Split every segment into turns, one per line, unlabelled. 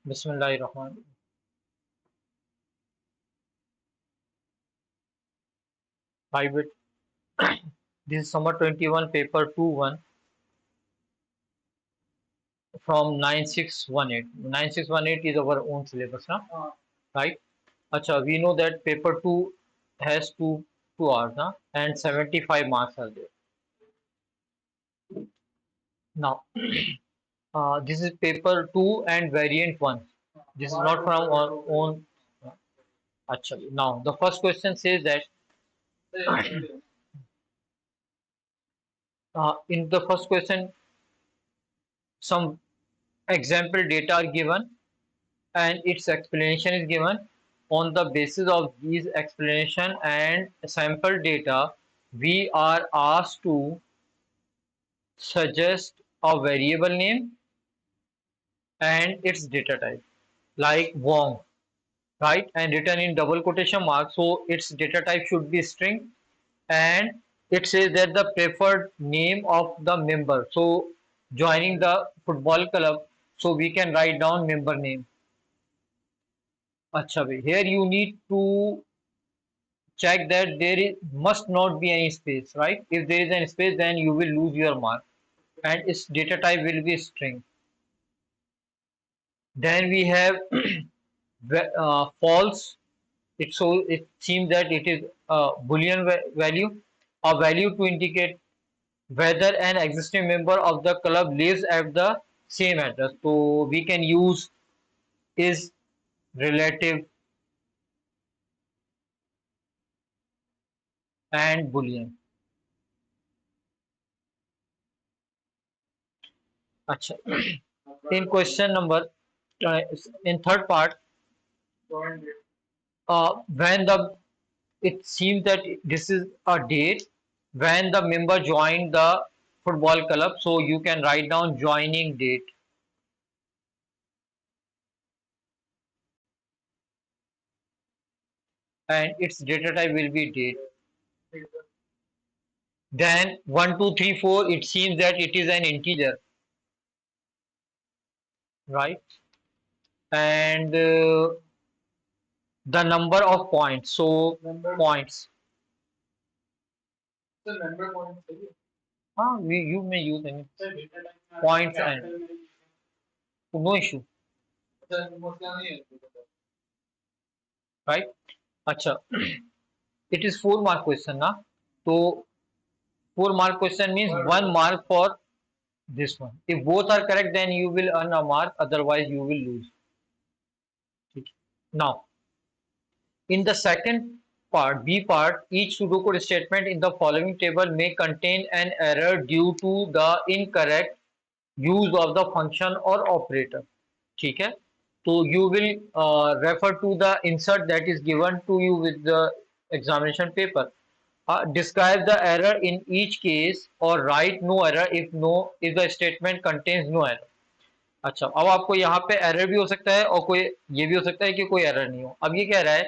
Bismillahirrahman. Hi, bit. This is summer 21 paper 2-1 from 9618. 9618 is our own syllabus, na? Right? Acha, we know that paper 2 has two hours, na? And 75 marks are there. Now, this is paper 2 and variant 1. This is not from our own. Actually, now the first question says that in the first question, some example data are given and its explanation is given. On the basis of these explanation and sample data, we are asked to suggest a variable name and its data type, like Wong, right? And written in double quotation marks, so its data type should be string, and it says that the preferred name of the member. So joining the football club, so we can write down member name. Acha bhai, here you need to check that must not be any space, right? If there is any space, then you will lose your mark, and its data type will be string. Then we have false. It seems that it is a boolean value, a value to indicate whether an existing member of the club lives at the same address. So we can use is relative and boolean. Acha. In question number, uh, in third part, when the it seems that this is a date when the member joined the football club, so you can write down joining date, and its data type will be date. Then 1 2 3 4, it seems that it is an integer, right? And the number of points, so points, you may use any points and no issue, right? Acha. It is 4 mark question, na? So 4 mark question means 1 mark for this one. If both are correct, then you will earn a mark, otherwise you will lose. Now, in the second part, B part, each pseudocode statement in the following table may contain an error due to the incorrect use of the function or operator. ठीक है? So you will refer to the insert that is given to you with the examination paper. Describe the error in each case or write no error if the statement contains no error. अच्छा, अब आपको यहाँ पे error भी हो सकता है और कोई ये भी हो सकता है कि कोई एरर नहीं हो. अब ये कह रहा है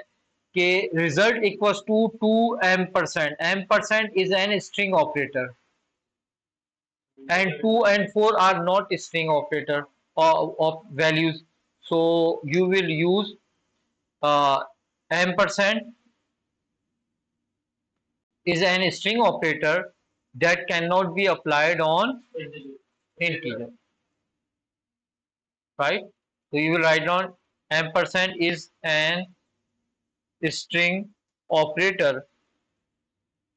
कि result equals to 2m%. M% is an string operator and 2 and 4 are not string operator of values. So you will use M% is an string operator that cannot be applied on integer, right? So you will write down M% is an string operator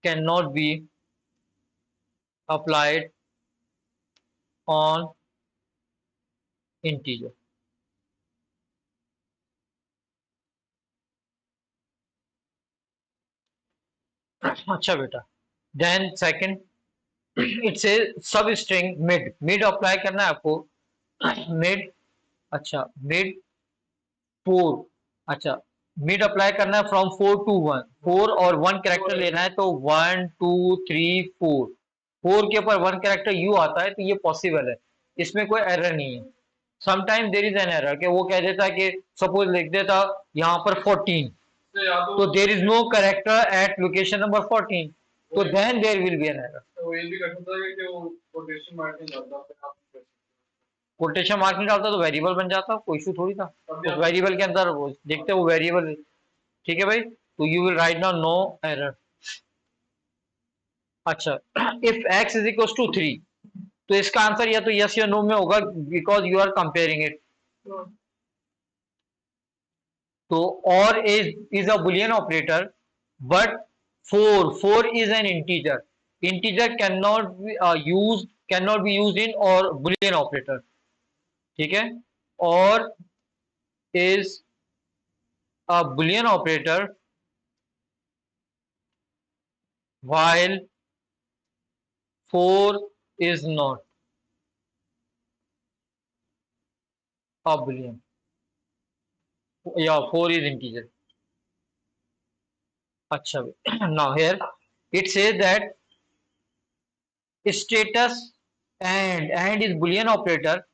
cannot be applied on integer. अच्छा बेटा. Then second, it says substring mid apply करना है आपको. mid, अच्छा, mid 4, अच्छा, mid apply करना है from 4 to 1, 4 और 1 कैरेक्टर लेना है, तो 1 2 3 4, 4 के ऊपर 1 कैरेक्टर यू आता है, तो ये पॉसिबल है, इसमें कोई एरर नहीं है. Sometime there is an error कि वो कह देता है कि सपोज लिख देता यहाँ पर 14, तो there is no character at location number 14, तो then there will be an error. Quotation mark नहीं डालता तो वेरिएबल बन जाता, कोई इशू थोड़ी था। उस वेरिएबल के अंदर वो देखते वो वेरिएबल, ठीक है भाई। तो you will write down no error. अच्छा, if x is equal to 3, तो इसका आंसर या तो यस या नो में होगा, because you are comparing it. तो OR is a Boolean operator, but 4 is an integer. Integer can not be use in OR Boolean operator, ठीक है। OR is a Boolean operator while 4 is not a boolean. Yeah, 4 is integer. Acha. Now here it says that status and is boolean operator,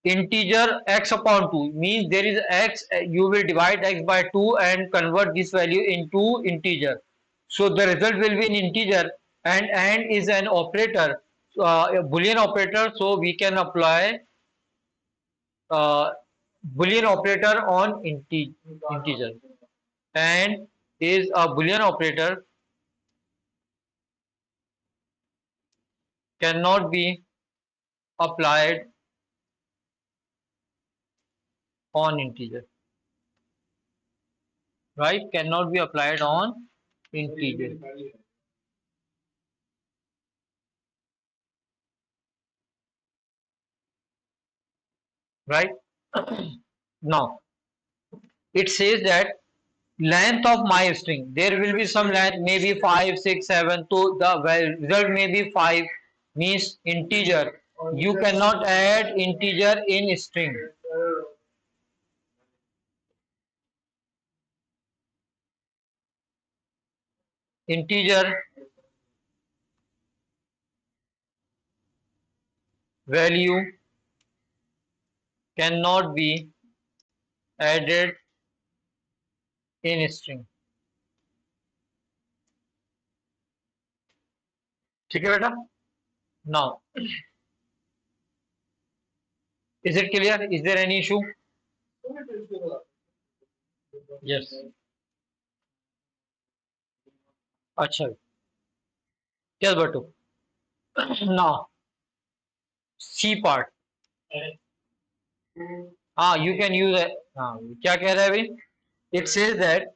integer x upon 2 means there is x, you will divide x by 2 and convert this value into integer. So the result will be an integer, and is an operator, a boolean operator. So we can apply uh, boolean operator on integer, and is a boolean operator cannot be applied on integer, right? Cannot be applied on integer, right? Now it says that length of my string, there will be some length, maybe 5 6 7, so the result may be 5, means integer. You cannot add integer in string. Integer value cannot be added in string, ठीक है बेटा। Now is it clear? Is there any issue? Yes. अच्छा, yes बटू। Now C part, हाँ you can use it। हाँ क्या कह रहा है अभी? It says that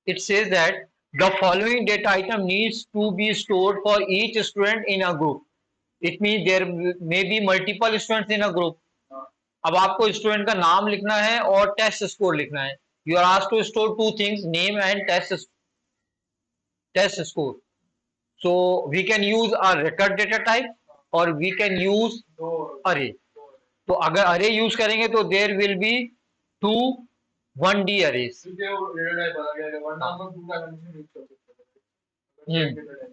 it says that the following data item needs to be stored for each student in a group. It means there may be multiple students in a group. अब आपको student का नाम लिखना है और test score लिखना है। You are asked to store two things, name and test score. So we can use a record data type or we can use array. तो अगर array use करेंगे तो there will be two 1D arrays.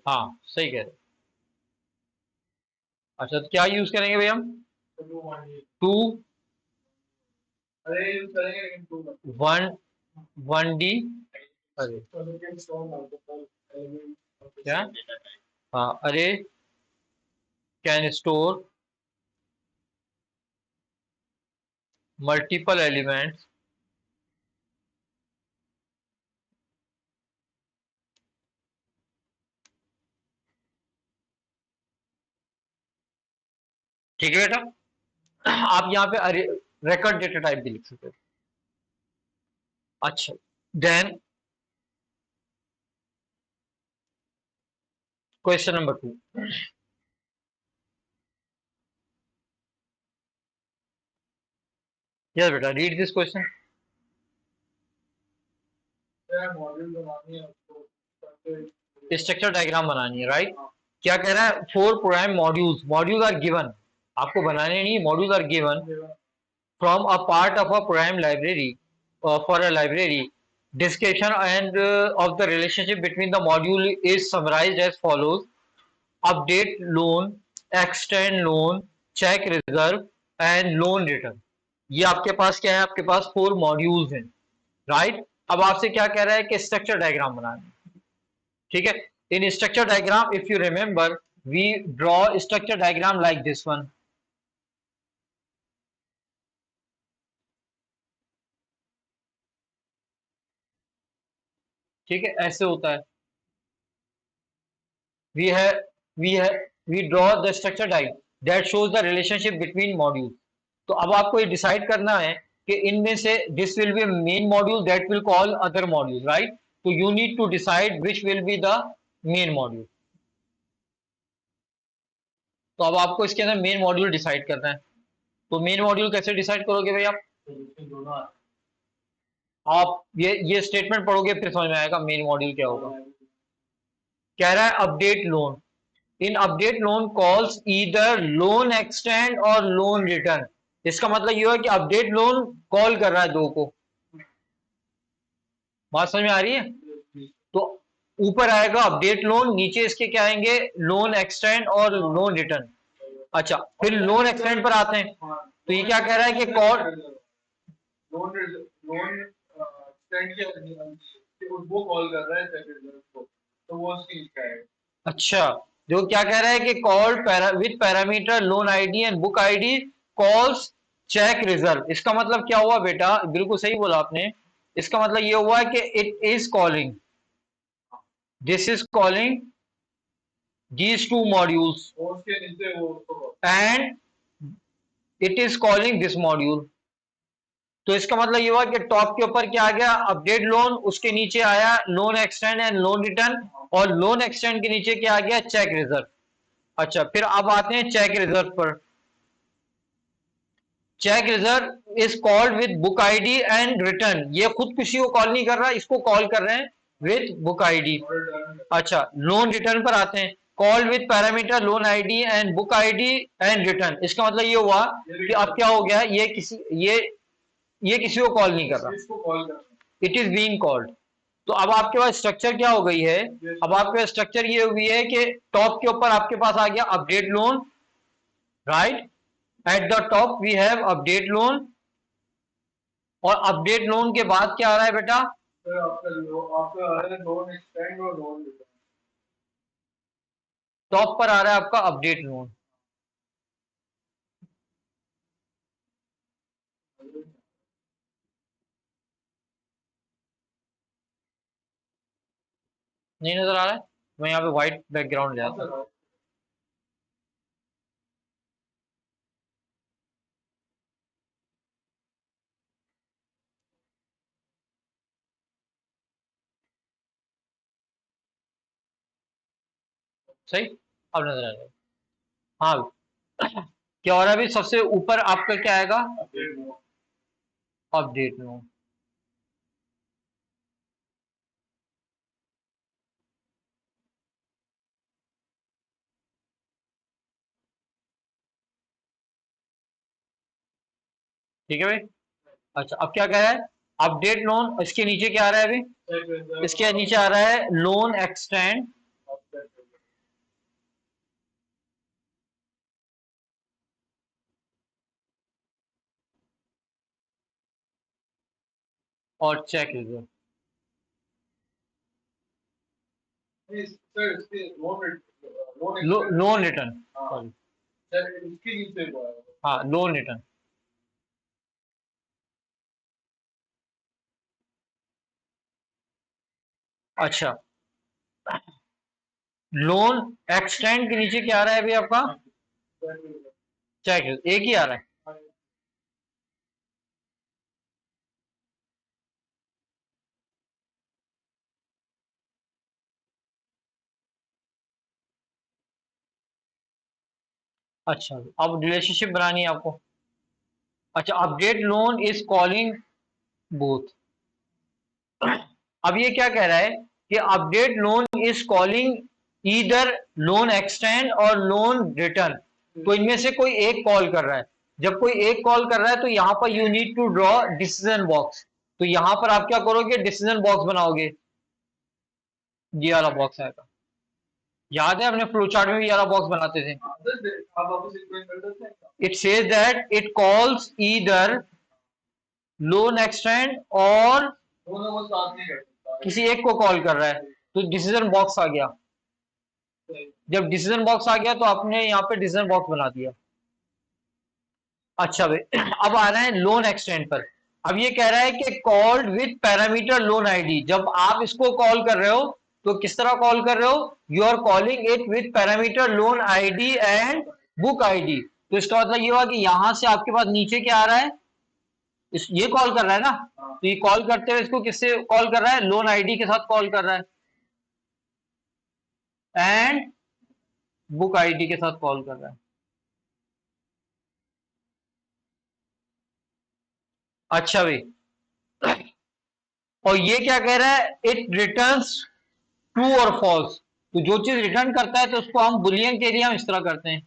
हाँ सही कह रहे। अच्छा तो क्या यूज करेंगे भाई हम? टू 1D अरे क्या? हाँ अरे कैन स्टोर मल्टीपल एलिमेंट्स ठीक है बेटा। आप यहाँ पे अरे रिकॉर्ड डेटा टाइप भी लिख सकते हो। अच्छा देन क्वेश्चन नंबर 2। यस बेटा read this question. Structure diagram बनानी है, राइट? क्या कह रहा है? 4 program modules, modules are given, आपको बनाने नहीं, modules are given from a part of a program library, for a library. Description and of the relationship between the module is summarized as follows: update loan, extend loan, check reserve and loan return। ये आपके पास क्या है? आपके पास 4 modules हैं, right? अब आपसे क्या कह रहा है कि स्ट्रक्चर डायग्राम बनाना है, ठीक है। In structure diagram, if you remember, we draw structure diagram like this one. ठीक है, ऐसे होता है. we have we have we draw the structure diagram that shows the relationship between modules. तो अब आपको ये डिसाइड करना है कि इनमें से this will be main module that will call other module, right? तो you need to decide which will be the main module. तो अब आपको इसके अंदर मेन मॉड्यूल डिसाइड करना है. तो मेन मॉड्यूल कैसे डिसाइड करोगे भाई? आप ये स्टेटमेंट पढ़ोगे फिर समझ में आएगा मेन मॉड्यूल क्या होगा. कह रहा है update loan. In update loan calls either loan extend और लोन रिटर्न. इसका मतलब ये है कि अपडेट लोन कॉल कर रहा है दो को. बात समझ में आ रही है? तो ऊपर आएगा अपडेट लोन, नीचे इसके क्या आएंगे? लोन एक्सटेंड और लोन रिटर्न. अच्छा, फिर लोन एक्सटेंड पर आते हैं. तो ये क्या कह रहा है कि कॉल लोन एक्सटेंड वो कॉल कर रहा है को, तो वो उसकी क्या है. अच्छा, जो क्या कह रहा है कि call with parameter loan ID and book ID calls check result. इसका मतलब क्या हुआ बेटा? बिल्कुल सही बोला आपने. इसका मतलब ये हुआ है कि it is calling, this is calling these two modules and it is calling this module. तो इसका मतलब ये हुआ कि टॉप के ऊपर क्या आ गया? अपडेट लोन, उसके नीचे आया loan extend and loan return, और लोन एक्सटेंड के नीचे क्या आ गया? Check reserve. अच्छा, फिर अब आते हैं चेक रिजर्व पर. Check reserve is called with book ID and return. ये खुद किसी को कॉल नहीं कर रहा, इसको कॉल कर रहे हैं विद बुक आईडी. अच्छा, लोन रिटर्न पर आते हैं. Call with parameter loan ID and book ID and return. इसका मतलब ये हुआ कि अब क्या हो गया? ये किसी को कॉल नहीं कर रहा, इट इज बीइंग कॉल्ड. तो अब आपके पास स्ट्रक्चर क्या हो गई है? अब आपके पास स्ट्रक्चर ये हुई है कि टॉप के ऊपर आपके पास आ गया update loan, right? At the top we have update loan, और अपडेट लोन के बाद क्या आ रहा है बेटा? टॉप पर आ रहा है आपका अपडेट लोन. नहीं नजर आ रहा है? मैं यहाँ पे व्हाइट बैकग्राउंड ले आता हूँ. सही, अब नजर आ रहा है. हाँ, क्या हो रहा है अभी? सबसे ऊपर आपका क्या आएगा? Update loan. ठीक है भाई. अच्छा, अब क्या कह रहा है? Update loan. इसके नीचे क्या आ रहा है अभी? इसके नीचे आ रहा है लोन एक्सटेंड और चेक रिजल्ट. लोन रिटर्न, हाँ लोन रिटर्न. अच्छा, लोन एक्सटेंड के नीचे क्या आ रहा है अभी आपका? चेक. एक ही आ रहा है. अच्छा, अब रिलेशनशिप बनानी है आपको. अच्छा, update loan is calling both. अब ये क्या कह रहा है कि update loan is calling either loan extend और लोन रिटर्न. तो इनमें से कोई एक कॉल कर रहा है. जब कोई एक कॉल कर रहा है तो यहां पर you need to draw decision box. तो यहां पर आप क्या करोगे? डिसीजन बॉक्स बनाओगे. ये वाला बॉक्स आएगा. याद है अपने फ्लो चार्ट में भी ये वाला बॉक्स बनाते थे. It says that it calls either loan extend और किसी एक को कॉल कर रहा है. तो डिसीजन बॉक्स आ गया. जब डिसीजन बॉक्स आ गया तो आपने यहाँ पे डिसीजन बॉक्स बना दिया। अच्छा भाई अब आ रहे हैं लोन एक्सटेंड पर। अब ये कह रहा है कि called with parameter loan ID. जब आप इसको कॉल कर रहे हो तो किस तरह कॉल कर रहे हो? You are calling it with parameter loan ID and book ID. तो इसका मतलब ये हुआ कि यहां से आपके पास नीचे क्या आ रहा है? ये कॉल कर रहा है ना, तो ये कॉल करते हुए इसको किससे कॉल कर रहा है? लोन आईडी के साथ कॉल कर रहा है एंड बुक आईडी के साथ कॉल कर रहा है। अच्छा भाई और ये क्या कह रहा है? इट रिटर्न्स ट्रू और फॉल्स। तो जो चीज रिटर्न करता है तो उसको हम बुलियन के एरिया में इस तरह करते हैं।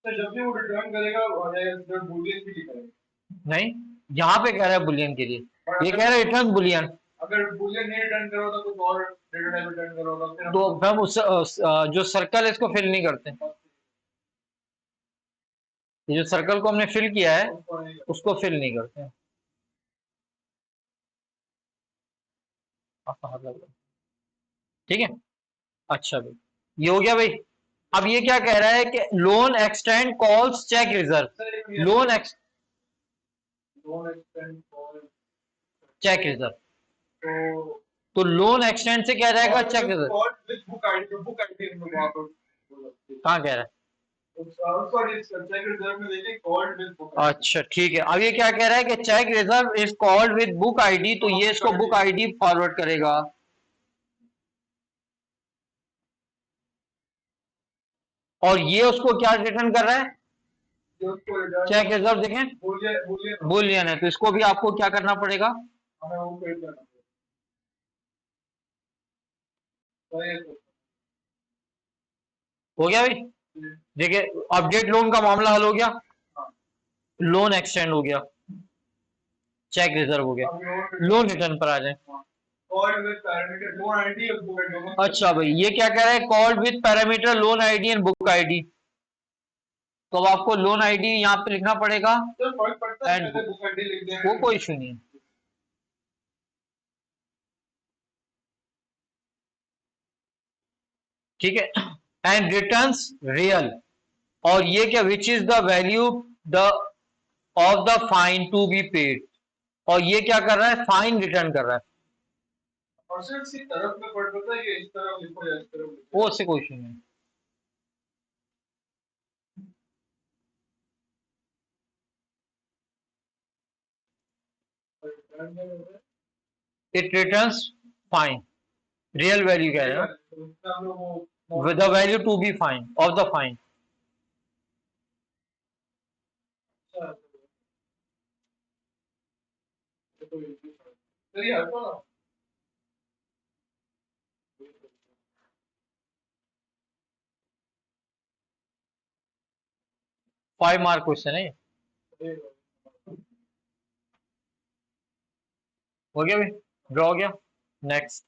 तो जब भी वो रिटर्न करेगा बुलियन भी लिखेगा।
नहीं, यहाँ पे कह रहा है बुलियन के लिए, ये कह रहा है रिटर्न बुलियन।
अगर बुलियन नहीं रिटर्न करो तो कुछ और डेटा रिटर्न करो
तो हम उस जो सर्कल है इसको फिल नहीं करते। ये जो सर्कल को हमने फिल किया है उसको फिल नहीं करते। ठीक है, अच्छा भाई ये हो गया भाई। अब ये क्या कह रहा है कि loan extend calls check reserve. Loan ex check reserve, तो लोन एक्सटेंड से क्या रहेगा? Check reserve. कहाँ कह रहा है? अच्छा ठीक है, अब ये क्या कह रहा है कि check reserve is called with book ID, तो ये इसको बुक आईडी फॉरवर्ड करेगा। और ये उसको क्या रिटर्न कर रहा है? चेक रिजर्व देखें बुलियन है, तो इसको भी आपको क्या करना पड़ेगा? हो गया भाई। देखिए अपडेट लोन का मामला हल हो गया, लोन एक्सटेंड हो गया, चेक रिजर्व हो गया। लोन रिटर्न पर आ जाए। अच्छा भाई ये क्या कह रहा है? Called with parameter loan ID and book ID. तो अब आपको लोन आईडी यहाँ पे लिखना पड़ेगा एंड वो कोई इशू नहीं है। ठीक है, एंड रिटर्न्स रियल। और ये क्या? Which is the value the of the fine to be paid. और ये क्या कर रहा है? फाइन रिटर्न कर रहा है।
और सिर्फ इसी तरफ में पढ़ता है कि इस तरफ लिखो या इस तरफ लिखो।
वो उससे कोई इशू नहीं। It returns fine, real value कह रहे हैं, with the value to be fine of the fine.
चलिए
5 मार्क क्वेश्चन है। हो गया भाई, ड्रॉ हो गया। नेक्स्ट।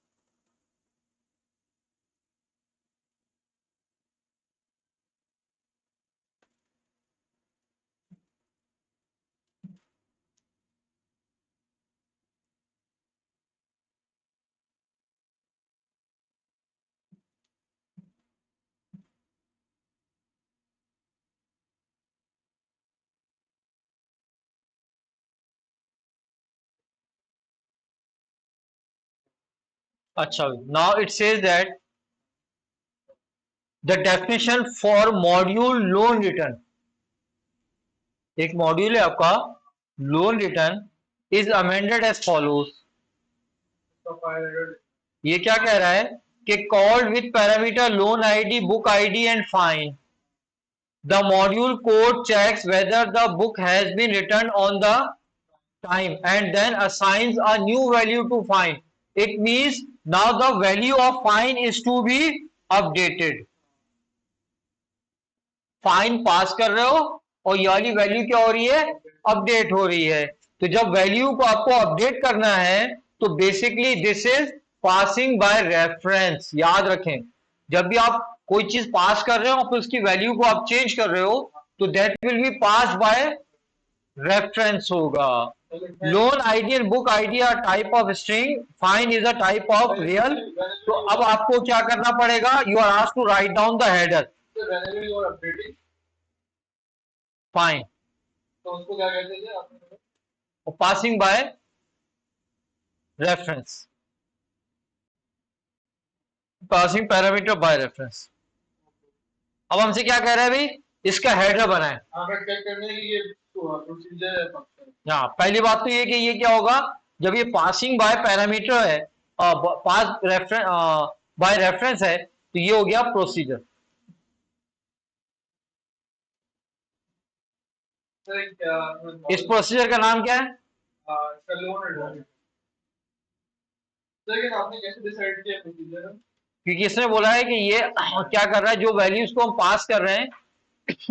अच्छा, now it says that the definition for module loan return. एक मॉड्यूल है आपका loan return is amended as follows. ये क्या कह रहा है कि called with parameter loan ID book ID and fine the module code checks whether the book has been return on the time and then assigns a new value to fine. It means now the value of fine is to be updated. Fine pass कर रहे हो और ये वाली value क्या हो रही है? अपडेट हो रही है। तो जब वैल्यू को आपको अपडेट करना है तो basically this is passing by reference. याद रखें, जब भी आप कोई चीज पास कर रहे हो और फिर उसकी वैल्यू को आप चेंज कर रहे हो तो that will be pass by reference होगा। Loan ID and book ID are type of string, fine is a type of real. तो अब आपको क्या करना पड़ेगा, you are asked to write down the header fine,
तो उसको क्या कहते थे आपने?
Passing by reference, passing parameter by reference. अब हमसे क्या कह रहा है भाई, इसका हेडर बनाए।
चेक करने की ये प्रोसीजर है फंक्शन।
हाँ, पहली बात तो ये कि ये क्या होगा, जब ये पासिंग बाय पैरामीटर है, पास रेफरेंस बाय रेफरेंस है, तो ये हो गया प्रोसीजर। इस प्रोसीजर का नाम क्या है?
इसका लोन रिटर्न। लेकिन आपने कैसे डिसाइड किया प्रोसीजर?
क्योंकि इसने बोला है कि ये क्या कर रहा है, जो वैल्यूज को हम पास कर रहे हैं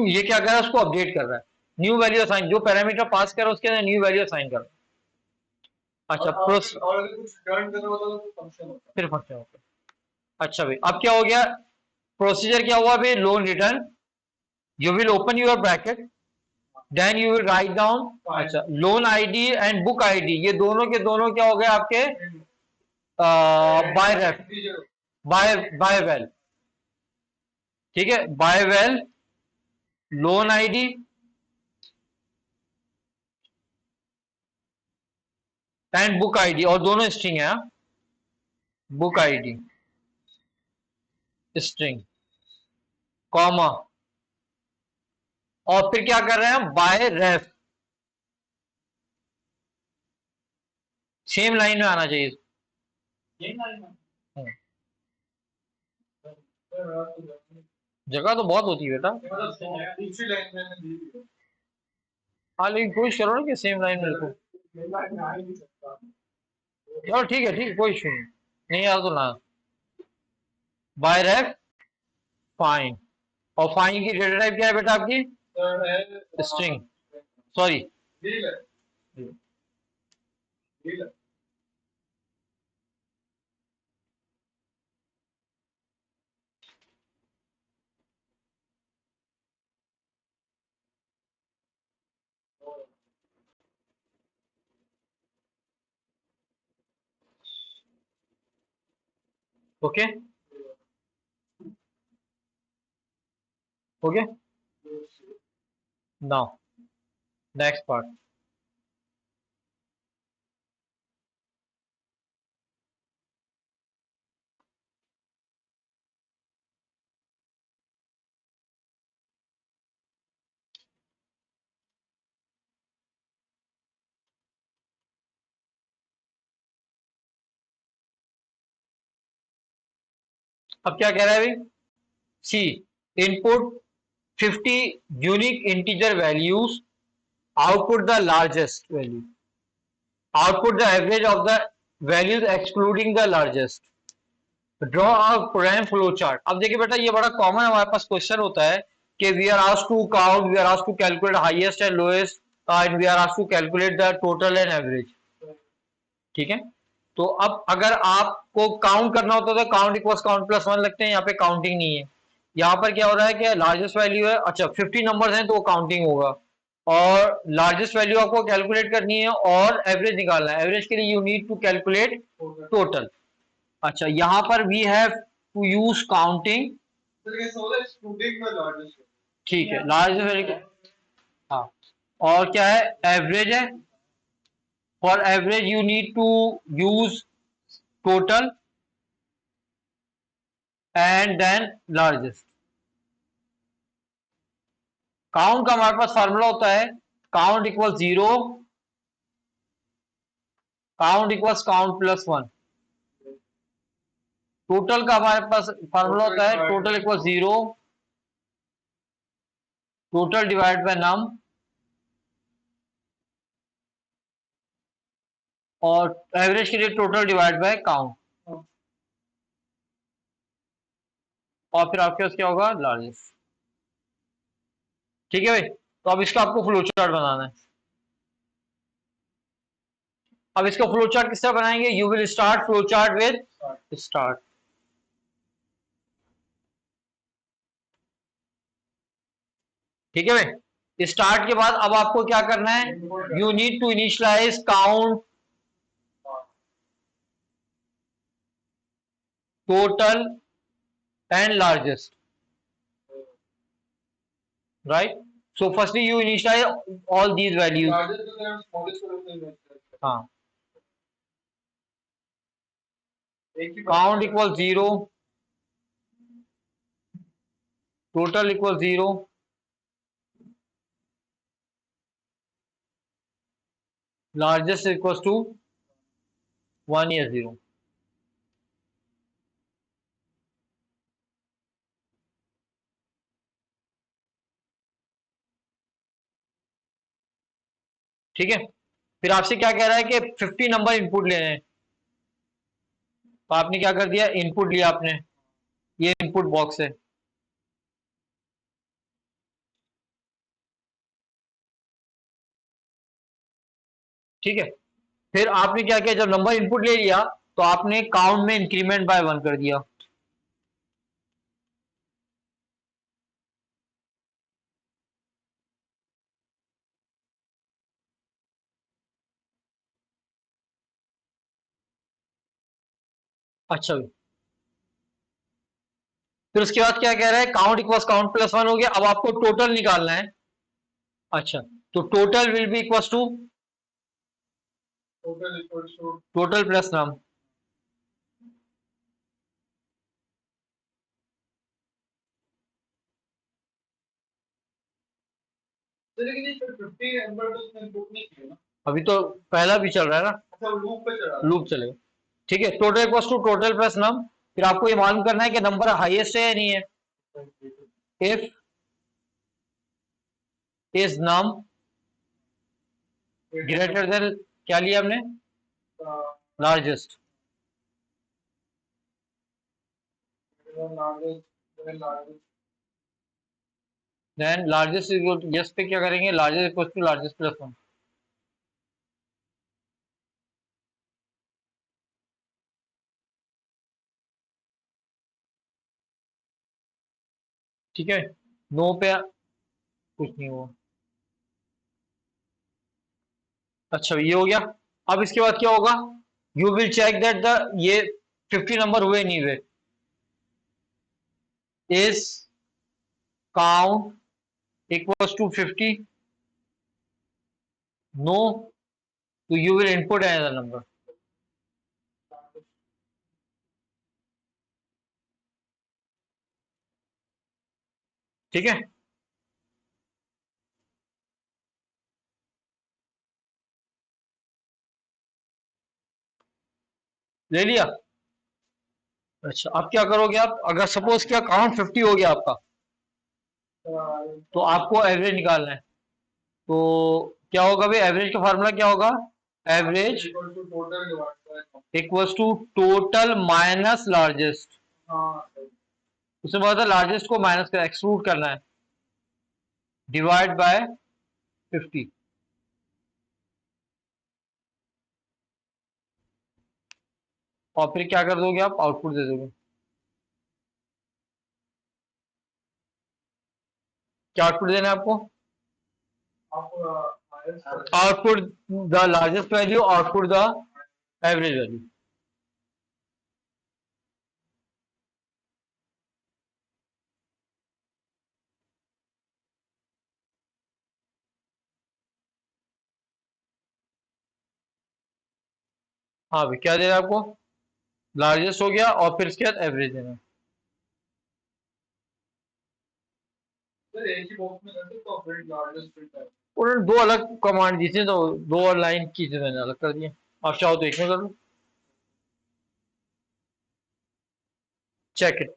ये क्या कर रहा है, उसको अपडेट कर रहा है, न्यू वैल्यू असाइन, जो पैरामीटर पास कर रहा है उसके अंदर न्यू वैल्यू असाइन कर रहा है। अच्छा,
और अगर कुछ रिटर्न करना होता तो फंक्शन होता,
फिर फंक्शन होता है। अच्छा भाई, अब क्या हो गया, प्रोसीजर क्या हुआ भाई, loan return, you will open your bracket, then you will write down, अच्छा loan ID and book ID, ये दोनों के दोनों क्या हो गए आपके बाय रेफ, बाय वेल, ठीक है, by val, loan ID and book ID, और दोनों स्ट्रिंग है, बुक आईडी स्ट्रिंग, कॉमा, और फिर क्या कर रहे हैं, बाय रेफ, सेम लाइन में आना चाहिए। जगह तो बहुत होती है बेटा,
दूसरी लाइन में दी हुई है।
हाँ लेकिन कोशिश करो ना कि सेम लाइन में लिखो। चलो ठीक है, कोई इशू नहीं यार, तो ना बाय रेफ फाइन, और फाइन की डेटा टाइप क्या है बेटा आपकी, string, sorry okay, okay, now next part. अब क्या कह रहा है भाई, see input 50 unique integer values, output the largest value, output the average of the values excluding the largest, draw a program flow chart. अब देखिए बेटा, ये बड़ा कॉमन हमारे पास क्वेश्चन होता है कि we are asked to count, we are asked to calculate highest and lowest, and we are asked to calculate the total and average, ठीक है। तो अब अगर आपको काउंट करना होता तो काउंट इक्वल्स काउंट प्लस 1 लगते हैं, यहाँ पे काउंटिंग नहीं है। यहाँ पर क्या हो रहा है कि लार्जेस्ट वैल्यू है, अच्छा 50 नंबर्स हैं तो वो काउंटिंग होगा, और लार्जेस्ट वैल्यू आपको कैलकुलेट करनी है और एवरेज निकालना है, एवरेज के लिए you need to calculate total. अच्छा, यहाँ पर we have to use counting, ठीक है, लार्जेस्ट वैल्यू, हाँ, और क्या है, एवरेज है, for average you need to use total and then largest. Count का हमारे पास फार्मूला होता है, count equal 0, count equals count plus 1। Total का हमारे पास फार्मूला होता है, total equal 0, total divide by num, और एवरेज के लिए टोटल डिवाइड बाय काउंट, और फिर आपके पास क्या होगा, लार्जेस्ट, ठीक है भाई। तो अब इसका आपको फ्लो चार्ट बनाना है। अब इसका फ्लो चार्ट किस तरह बनाएंगे, you will start flow chart with start, ठीक है भाई। स्टार्ट के बाद अब आपको क्या करना है, you need to initialize count total and largest, right. So firstly you initialize all these values.
Largest to the smallest solution is
हाँ,
एक ही
count equal 0, total equal 0, largest equal to 1 या 0। ठीक है, फिर आपसे क्या कह रहा है कि 50 नंबर इनपुट लेने हैं, तो आपने क्या कर दिया, इनपुट लिया आपने, ये इनपुट बॉक्स है। ठीक है, फिर आपने क्या किया, जब नंबर इनपुट ले लिया तो आपने काउंट में इंक्रीमेंट बाय 1 कर दिया। अच्छा, फिर उसके बाद क्या कह रहा है, काउंट इक्वल्स काउंट प्लस 1 हो गया, अब आपको टोटल निकालना है। अच्छा, तो total will be equals to
total equals to
total plus num.
लेकिन ये 50 नंबर तो उसने इनपुट नहीं किया ना।
अभी तो पहला भी चल रहा है ना,
अच्छा वो लूप पे चला
लूप चलेगा। ठीक है, total equals to total plus num. फिर आपको ये मालूम करना है कि नंबर हाईएस्ट है या नहीं है। If is num greater than, क्या लिया हमने, largest,
largest
then largest equal to, yes पे क्या करेंगे, largest equal to largest plus 1। ठीक है, नो पे कुछ नहीं हुआ। अच्छा, ये हो गया। अब इसके बाद क्या होगा, you will check that the ये 50 नंबर हुए नहीं हुए। Is count equals to 50, no, तो you will input another number. ठीक है, ले लिया। अच्छा, अब क्या करोगे आप, अगर सपोज क्या काउंट 50 हो गया आपका, तो आपको एवरेज निकालना है। तो क्या होगा भाई, एवरेज का फार्मूला क्या होगा, average
equal to total divided by
equals to total minus largest.
हाँ सही।
उसमें बोला था लार्जेस्ट को माइनस कर एक्सक्लूड करना है, डिवाइड बाय 50। और फिर क्या कर दोगे आप, आउटपुट दे दोगे। क्या आउटपुट देना है आपको,
आप
output the largest value, output the average value. हाँ भाई, क्या देना है आपको, लार्जेस्ट हो गया और फिर इसके बाद एवरेज देना है।
सर एक ही बॉक्स में करते तो फिर लार्जेस्ट फिट है।
उन्होंने दो अलग कमांड दी थी, तो दो और लाइन की थी, मैंने अलग कर दिया। आप चाहो तो एक में कर लो, चेक इट।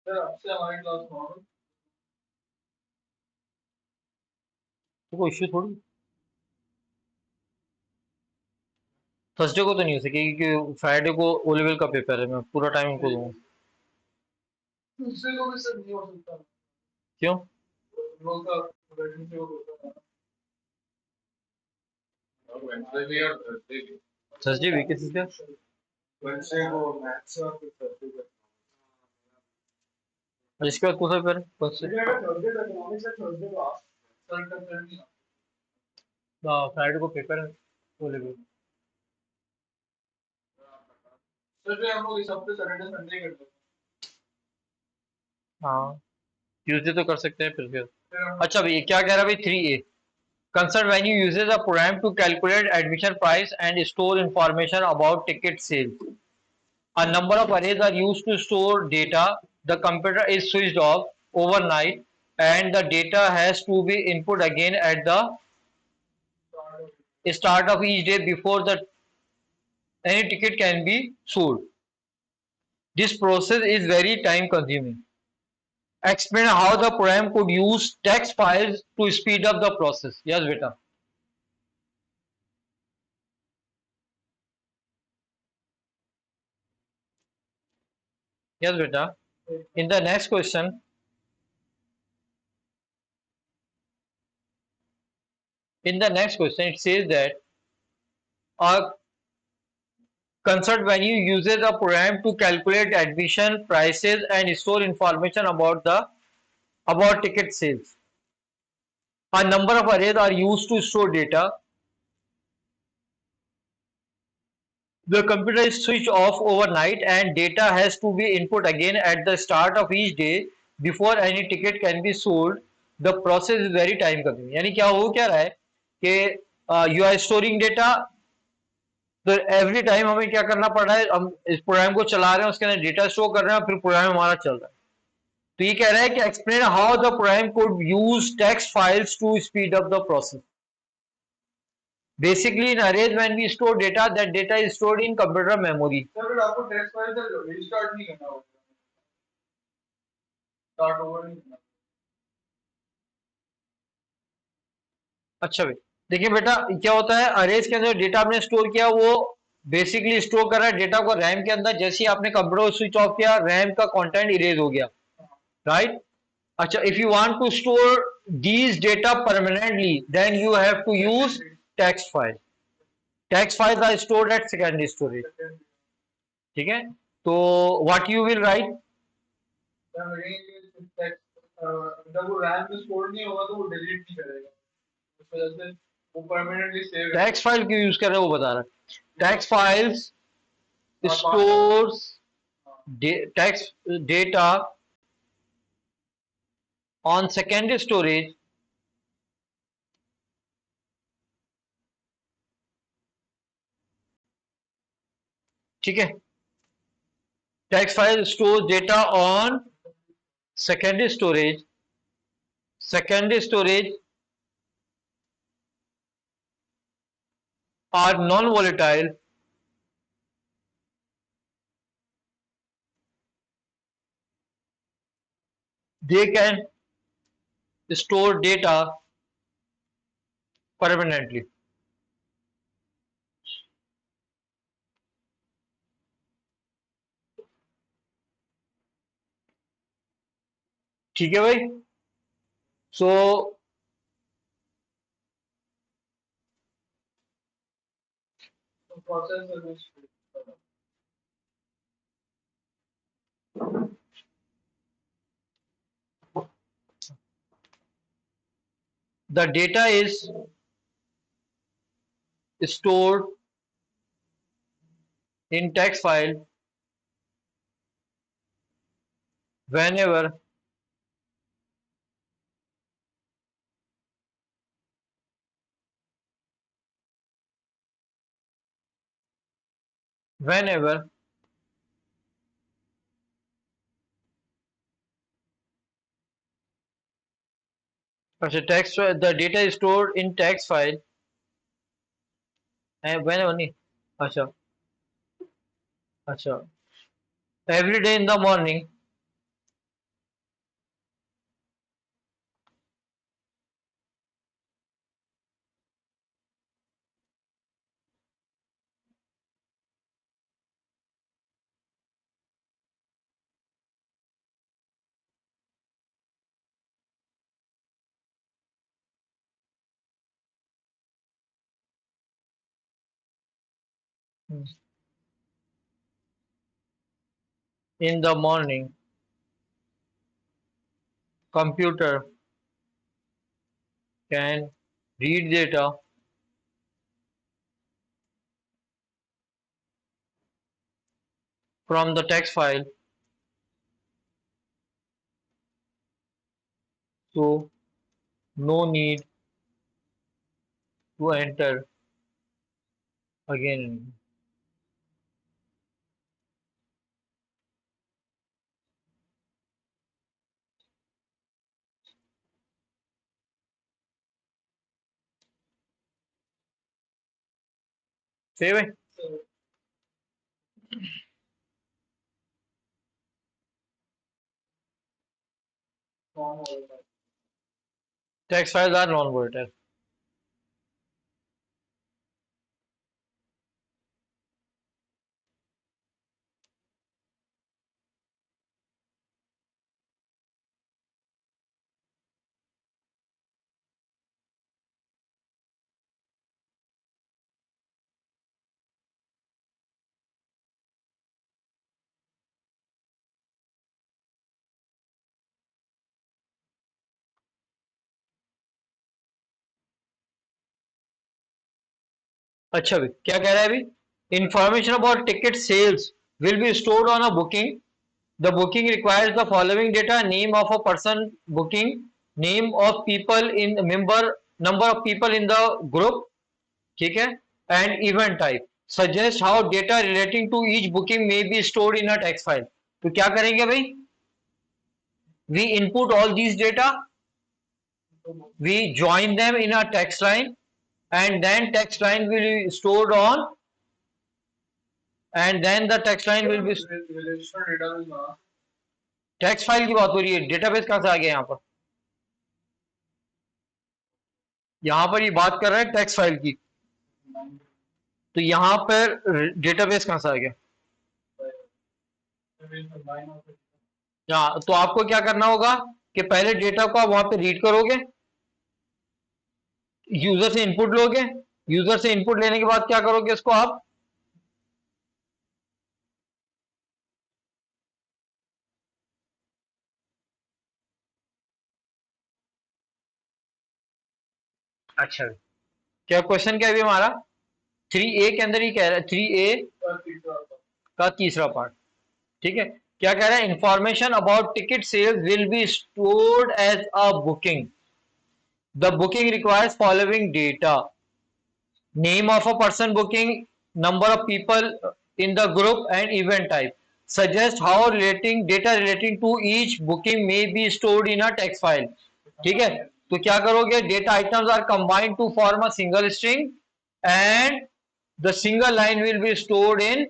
सर आपसे हमारी क्लास में
तो कोई इश्यू थोड़ी। थर्सडे को तो नहीं हो सकेगी क्योंकि फ्राइडे को ओ लेवल का पेपर है, मैं पूरा टाइम उनको दूंगा।
दूसरे को भी सर नहीं हो सकता।
क्यों?
लोग का Wednesday को होता है। और Wednesday भी और Thursday भी।
थर्सडे भी किस का?
Wednesday को मैथ्स और फिर Thursday को
और इसके बाद कौन सा पेपर है? कौन से?
मुझे लगा Thursday तक इकोनॉमिक्स है, Thursday को आप सर का सर नहीं
हाँ, फ्राइडे को पेपर है ओ लेवल।
सर फिर हम लोग इस हफ्ते सैटरडे संडे करते हैं।
हाँ, ट्यूसडे तो कर सकते हैं फिर।
फिर हम
अच्छा भाई, क्या कह रहा है भाई? 3A concerned when you uses a program to calculate admission price and store information about ticket sales. A number of arrays are used to store data. The computer is switched off overnight and the data has to be input again at the start of each day before the any ticket can be sold. This process is very time consuming. Explain how the program could use text files to speed up the process. Yes, beta. Yes, beta. In the next question, it says that a concert venue uses a program to calculate admission prices and store information about ticket sales. A number of arrays are used to store data. The computer is switched off overnight and data has to be input again at the start of each day before any ticket can be sold. The process is very time consuming. यानी क्या हो क्या रहा है कि you are storing data, तो every time हमें क्या करना पड़ रहा है, हम इस प्रोग्राम को चला रहे हैं, उसके अंदर डेटा स्टोर कर रहे हैं और फिर प्रोग्राम हमारा चल रहा है। तो ये कह रहा है कि explain how the program could use text files to speed up the process. Basically in arrays when we store data, that data is stored in computer memory.
Sir फिर आपको टेस्ट फाइल से रीस्टार्ट नहीं करना होगा, start over नहीं करना।
अच्छा भाई, देखिए बेटा क्या होता है, अरेज के अंदर डेटा आपने स्टोर किया, वो बेसिकली स्टोर कर रहा है डेटा को रैम के अंदर। जैसे ही आपने कंप्यूटर स्विच ऑफ किया, रैम का कंटेंट इरेज हो गया, राइट? अच्छा, if you want to store these data permanently, then you have to use text file. Text files are stored at secondary storage. ठीक है, तो what you will write?
Sir ये text जब वो RAM में स्टोर नहीं होगा तो वो डिलीट नहीं करेगा, उस वजह से वो परमानेंटली सेव है।
Text file क्यों यूज कर रहे हैं वो बता रहा है। Text files stores text data on secondary storage ठीक है। Text file stores data on secondary storage. Secondary storage are non-volatile. They can store data permanently. ठीक है भाई। So
process service.
the data is stored in text file whenever whenever अच्छा text the data is stored in text file and whenever नहीं, अच्छा अच्छा, every day in the morning In the morning, computer can read data from the text file, so no need to enter again. सही भाई,
So, form over that.
text files are non-volatile. अच्छा भाई, क्या कह रहा है अभी? Information about ticket sales will be stored on a booking. The booking requires the following data: name of a person booking, name of people in member, number of people in the group, ठीक है, and event type. Suggest how data relating to each booking may be stored in a text file. तो क्या करेंगे भाई? We input all these data, we join them in a text line, and then text line will be stored on, and then the text line will be
Relational data will not.
Text file की बात हो रही है. Database कहां से आ गया यहाँ पर? यहाँ पर ये बात कर रहा है टेक्स्ट फाइल की, तो यहाँ पर डेटाबेस कहां से आ गया? तो आपको क्या करना होगा कि पहले डेटा को आप वहां पे रीड करोगे, यूजर से इनपुट लोगे, यूजर से इनपुट लेने के बाद क्या करोगे, इसको आप अच्छा, क्या क्वेश्चन क्या है अभी हमारा? 3A के अंदर ही कह रहा है, 3A का तीसरा पार्ट, ठीक है. क्या कह रहा है? Information about ticket sales will be stored as a booking. The booking requires following data: name of a person booking, number of people in the group, and event type. Suggest how relating data relating to each booking may be stored in a text file. ठीक है, तो क्या करोगे? Data items are combined to form a single string and the single line will be stored in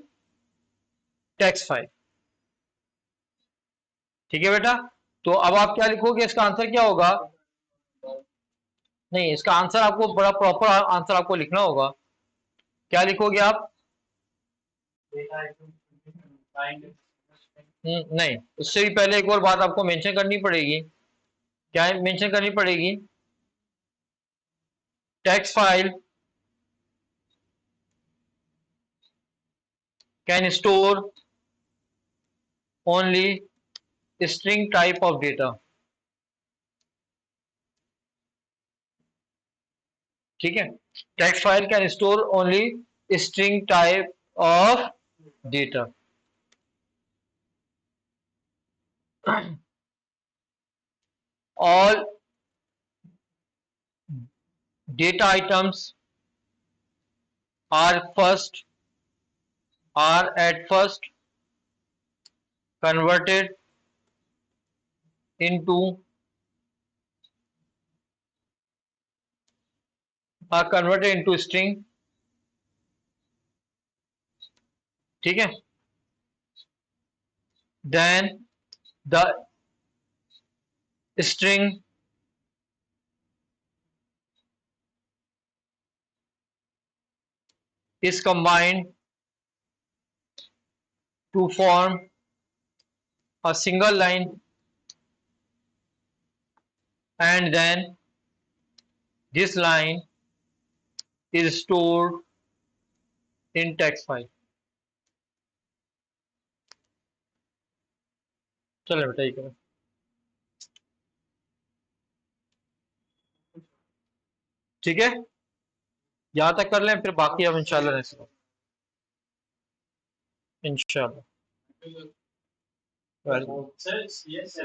text file. ठीक है बेटा, तो अब आप क्या लिखोगे? इसका आंसर क्या होगा? नहीं, इसका आंसर आपको बड़ा प्रॉपर आंसर आपको लिखना होगा. क्या लिखोगे आप? नहीं, उससे भी पहले एक और बात आपको मेंशन करनी पड़ेगी. क्या मेंशन करनी पड़ेगी? Text file can store only string type of data. ठीक है, text file can store only string type of data. All data items are at first converted into string. ठीक है, then the string is combined to form a single line, and then this line is stored in text file. चलो बेटा ये करो, ठीक है, यहाँ तक कर लें, फिर बाकी हम इंशाल्लाह नेक्स्ट इंशाल्लाह।
Sir, yes,